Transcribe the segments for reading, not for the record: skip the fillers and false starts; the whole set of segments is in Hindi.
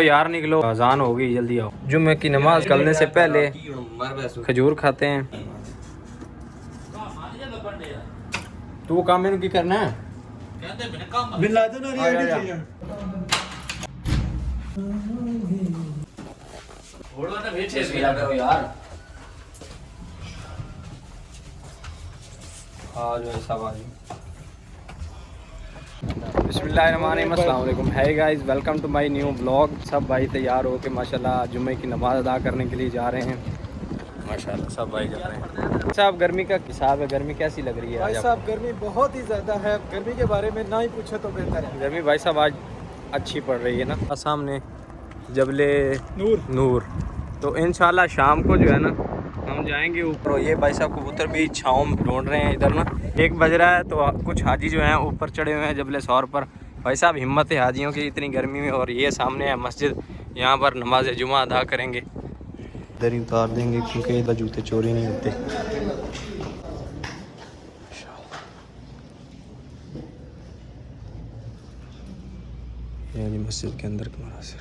तो यार निकलो, अजान हो गई, जल्दी आओ। जुम्मे की नमाज करने से पहले खजूर खाते हैं। तू वो काम मैंने की करना है यार। बिस्मिल्लाहिर्रहमानिर्रहीम, अस्सलाम वालेकुम। Hi guys, welcome to my new blog. सब भाई तैयार हो के माशाल्लाह जुम्मे की नमाज़ अदा करने के लिए जा रहे हैं। माशाल्लाह सब भाई जा रहे हैं। साहब गर्मी का हिसाब है, गर्मी कैसी लग रही है भाई साहब? गर्मी बहुत ही ज़्यादा है। गर्मी के बारे में ना ही पूछे तो बेहतर है। गर्मी भाई साहब आज अच्छी पड़ रही है ना। सामने जबले नूर तो इंशाल्लाह शाम को जो है ना हम जाएंगे ऊपर। ये भाई साहब कबूतर भी छाँव ढूंढ रहे हैं इधर ना। 1 बज रहा है तो कुछ हाजी जो हैं ऊपर चढ़े हुए हैं जबले सौर पर। भाई साहब हिम्मत है हाजियों की इतनी गर्मी में। और ये सामने है मस्जिद, यहाँ पर नमाज जुमा अदा करेंगे। इधर ही उतार देंगे क्योंकि इधर जूते चोरी नहीं होते। ये मस्जिद के अंदर का मनासिर।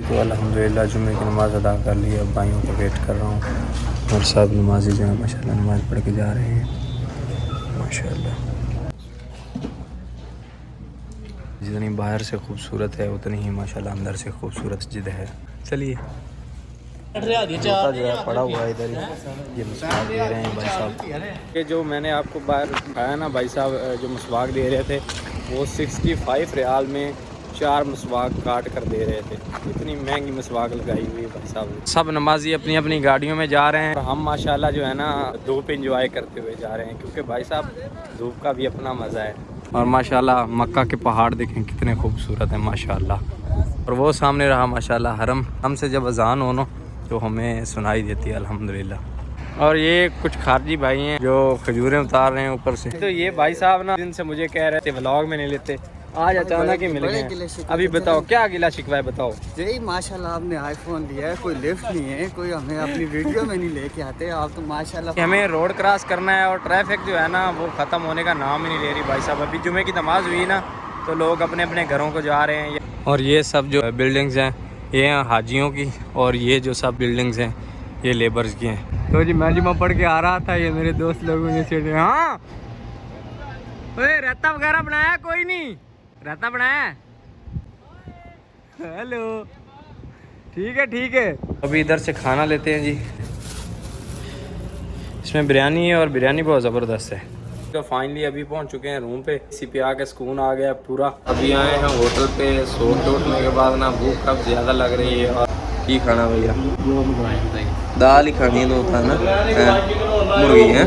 तो अल्हम्दुलिल्लाह जुम्मे की नमाज़ अदा कर ली। अब भाइयों का वेट कर रहा हूँ और सब नमाजी जो है माशाल्लाह नमाज़ पढ़ के जा रहे हैं माशाल्लाह। जितनी बाहर से खूबसूरत है उतनी ही माशाल्लाह अंदर से खूबसूरत मस्जिद है। चलिए जो है पड़ा हुआ है इधर ही। ये मसवाक दे रहे हैं भाई साहब। ये जो मैंने आपको बाहर खाया ना भाई साहब, जो मसवाक दे रहे थे वो 65 रियाल में 4 मसवाक काट कर दे रहे थे। इतनी महंगी मसवाक लगाई हुई है भाई साहब। सब नमाजी अपनी अपनी गाड़ियों में जा रहे हैं और हम माशाल्लाह जो है ना धूप एंजॉय करते हुए जा रहे हैं क्योंकि भाई साहब धूप का भी अपना मज़ा है। और माशाल्लाह मक्का के पहाड़ देखें कितने खूबसूरत हैं माशाल्लाह। और वो सामने रहा माशाल्लाह हरम। हमसे जब अजान हो ना तो हमें सुनाई देती है अल्हम्दुलिल्लाह। और ये कुछ खारजी भाई हैं जो खजूरें उतार रहे हैं ऊपर से। तो ये भाई साहब ना दिन से मुझे कह रहे थे व्लॉग में नहीं लेते, आज अचानक ही मिल गए। अभी बताओ क्या गिला शिकवा है, बताओ। यही माशाल्लाह आपने आईफोन लिया है, कोई लिफ्ट नहीं है, कोई हमें अपनी वीडियो में नहीं लेके आते। आप तो माशाल्लाह। हमें रोड क्रॉस करना है और ट्रैफिक जो है ना वो ख़त्म होने का नाम ही नहीं ले रही भाई साहब। अभी जुमे की नमाज हुई ना तो लोग अपने अपने घरों को जा रहे हैं। और ये सब जो बिल्डिंग्स हैं ये हैं हाजियों की और ये जो सब बिल्डिंग्स हैं ये लेबर्स की हैं। तो जी मैं जुमा पढ़ के आ रहा था, ये मेरे दोस्त लोगों ने से हाँ रायता वगैरह बनाया, कोई नहीं रायता बनाया। हेलो ठीक है ठीक है। अभी इधर से खाना लेते हैं जी। इसमें बिरयानी है और बिरयानी बहुत ज़बरदस्त है। तो फाइनली अभी पहुंच चुके हैं रूम पे। इसी पे आके सुकून आ गया पूरा। अभी आए हैं होटल पे। सो के उठने के बाद ना भूख काफ़ी ज़्यादा लग रही है। और की खाना भैया? दाल ही खानी तो होता है ना। मुर्गी है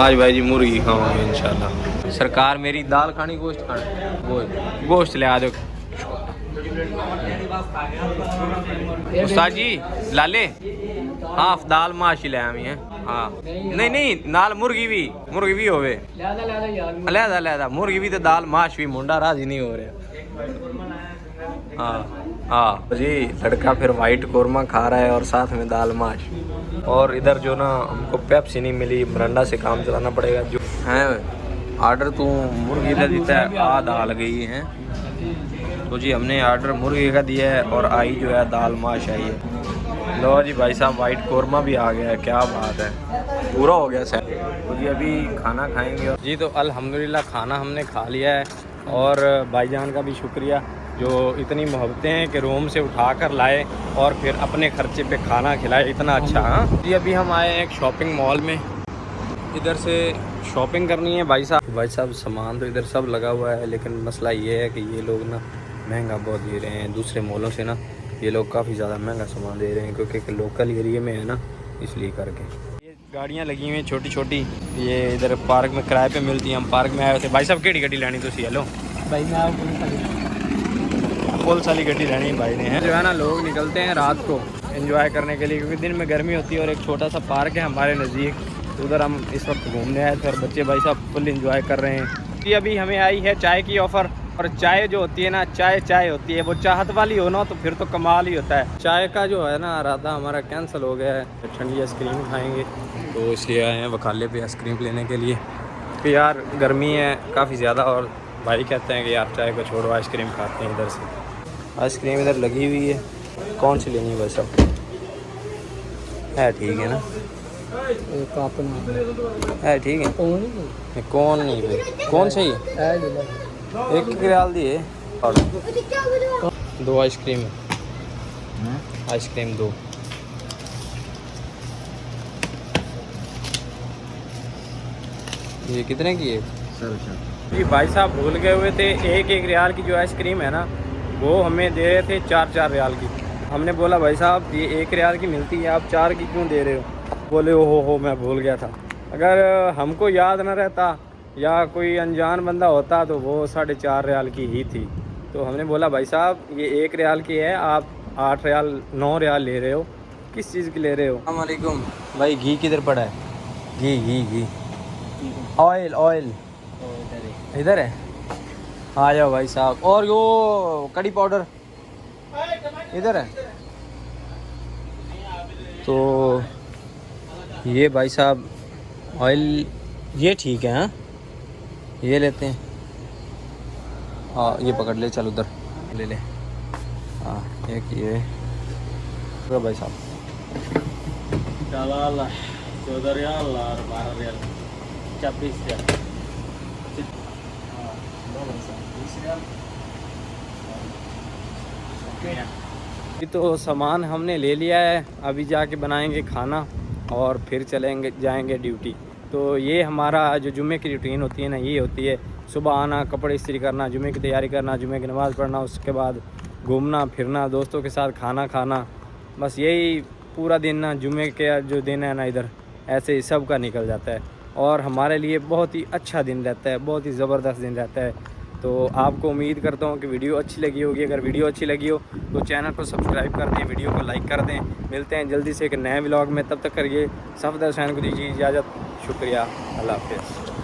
आज भाई जी, मुर्गी खाऊंगे इंशाल्लाह। सरकार मेरी दाल खानी गोश्त खाना? गोश्त ले आ दो। उस्ताद जी लाले हाफ दाल माश ही ले आवी है। हाँ नहीं नहीं नाल मुर्गी भी होवे अलहदा मुर्गी भी तो दाल माश भी। मुंडा राजी नहीं हो रहा। हाँ जी लड़का फिर वाइट कोरमा खा रहा है और साथ में दाल माश। और इधर जो ना हमको पेप्सी नहीं मिली, मरंडा से काम चलाना पड़ेगा। जो है आर्डर तो मुर्गी का देता है, आ दाल गई है। तो जी हमने आर्डर मुर्गी का दिया है और आई जो है दाल माश आई है। लो जी भाई साहब वाइट कोरमा भी आ गया है, क्या बात है, पूरा हो गया सर। तो जी अभी खाना खाएंगे जी। तो अल्हम्दुलिल्लाह खाना हमने खा लिया है। और भाईजान का भी शुक्रिया जो इतनी मोहब्बतें हैं कि रूम से उठा कर लाए और फिर अपने खर्चे पे खाना खिलाए, इतना अच्छा। हाँ जी अभी हम आए हैं एक शॉपिंग मॉल में, इधर से शॉपिंग करनी है भाई साहब सामान तो इधर सब लगा हुआ है, लेकिन मसला ये है कि ये लोग ना महंगा बहुत दे रहे हैं। दूसरे मॉलों से ना ये लोग काफ़ी ज़्यादा महंगा सामान दे रहे हैं क्योंकि लोकल एरिया में है ना, इसलिए करके। ये गाड़ियाँ लगी हुई हैं छोटी छोटी, ये इधर पार्क में किराए पे मिलती हैं। हम पार्क में आए थे। भाई साहब केड़ी गड्डी लैनी तुसी? हेलो भाई मैं पुलिस वाली गड्डी लेनी भाई ने। जो है ना लोग निकलते हैं रात को एंजॉय करने के लिए क्योंकि दिन में गर्मी होती है। और एक छोटा सा पार्क है हमारे नज़दीक, तो उधर हम इस वक्त घूमने आए थे और बच्चे भाई साहब फुल इंजॉय कर रहे हैं। ये अभी हमें आई है चाय की ऑफ़र, और चाय जो होती है ना, चाय होती है, वो चाहत वाली हो ना तो फिर तो कमाल ही होता है। चाय का जो है ना इरादा हमारा कैंसिल हो गया है, ठंडी आइसक्रीम खाएंगे तो इसलिए आए हैं वखाले पे आइसक्रीम लेने के लिए। तो यार गर्मी है काफ़ी ज़्यादा और भाई कहते हैं कि यार चाय को छोड़ो आइसक्रीम खाते हैं। इधर से आइसक्रीम इधर लगी हुई है, कौन सी लेनी है भाई साहब? है ठीक है ना, है ठीक है, कौन नहीं भाई, कौन सही है? एक रियाल दिए और 2 आइसक्रीम है, आइसक्रीम 2। ये कितने की है? जी भाई साहब भूल गए हुए थे, एक रियाल की जो आइसक्रीम है ना वो हमें दे रहे थे 4 रियाल की। हमने बोला भाई साहब ये 1 रियाल की मिलती है, आप 4 की क्यों दे रहे हो? बोले हो मैं भूल गया था। अगर हमको याद ना रहता या कोई अनजान बंदा होता तो वो 4.5 रियाल की ही थी। तो हमने बोला भाई साहब ये 1 रियाल की है, आप 8 रियाल 9 रियाल ले रहे हो, किस चीज़ की ले रहे हो? अस्सलाम वालेकुम भाई, घी किधर पड़ा है? घी ऑयल इधर है, आ जाओ भाई साहब। और यो कड़ी पाउडर इधर है। तो ये भाई साहब ऑयल ये ठीक है, हाँ ये लेते हैं। हाँ ये पकड़ ले, चल उधर ले ले। हाँ एक ये भाई साहब 14 रियाल और 12 रियाल 24 रियाल। तो सामान हमने ले लिया है, अभी जाके बनाएंगे खाना और फिर जाएंगे ड्यूटी। तो ये हमारा जो जुम्मे की रूटीन होती है ना, ये होती है सुबह आना, कपड़े इस्त्री करना, जुम्मे की तैयारी करना, जुम्मे की नमाज़ पढ़ना, उसके बाद घूमना फिरना, दोस्तों के साथ खाना खाना। बस यही पूरा दिन ना जुम्मे के जो दिन है ना इधर ऐसे ही सब का निकल जाता है और हमारे लिए बहुत ही अच्छा दिन रहता है, बहुत ही ज़बरदस्त दिन रहता है। तो आपको उम्मीद करता हूँ कि वीडियो अच्छी लगी होगी। अगर वीडियो अच्छी लगी हो तो चैनल को सब्सक्राइब कर दें, वीडियो को लाइक कर दें। मिलते हैं जल्दी से एक नए व्लॉग में, तब तक करिए सफदर हुसैन को दीजिए इजाज़त। शुक्रिया, अल्लाह हाफ़िज़।